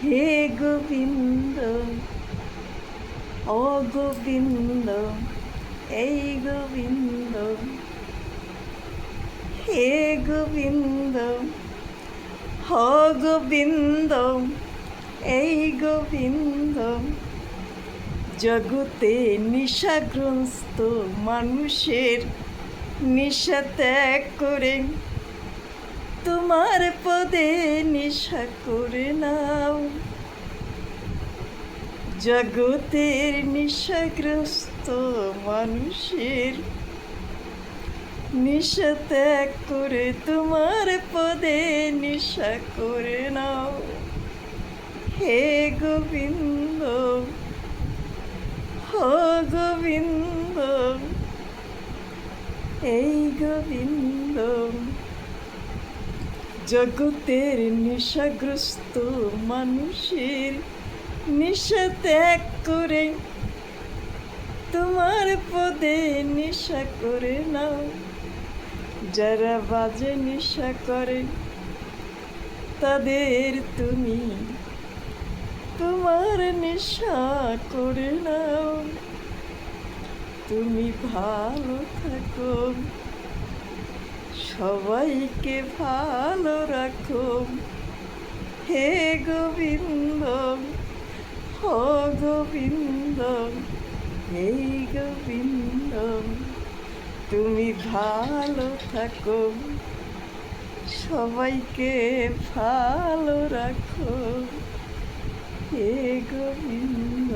হে গোবিন্দ, ও গোবিন্দ, এই গোবিন্দ, হে গোবিন্দ, হ গোবিন্দ, এই গোবিন্দ। জগতে নিশাগ্রস্ত মানুষের নিশা ত্যাগ করে তোমার পদে নিশা করে নাও। জগতের নিশাগ্রস্ত মানুষের নিশা ত্যাগ করে তোমার পদে নিশা করে নাও। হে গোবিন্দ, হো গোবিন্দ, এই গোবিন্দ। জগতের নিশাগ্রস্ত মানুষের নিশা ত্যাগ করে তোমার পদে নিশা করে নাও। যারা বাজে নেশা করে তাদের তুমি তোমার নেশা করে নাও। তুমি ভালো থাকো, সবাইকে ভালো রাখো। হে গোবিন্দ, ও গোবিন্দ, এই গোবিন্দ। তুমি ভালো থাকো, সবাইকে ভালো রাখো। হে গোবিন্দ।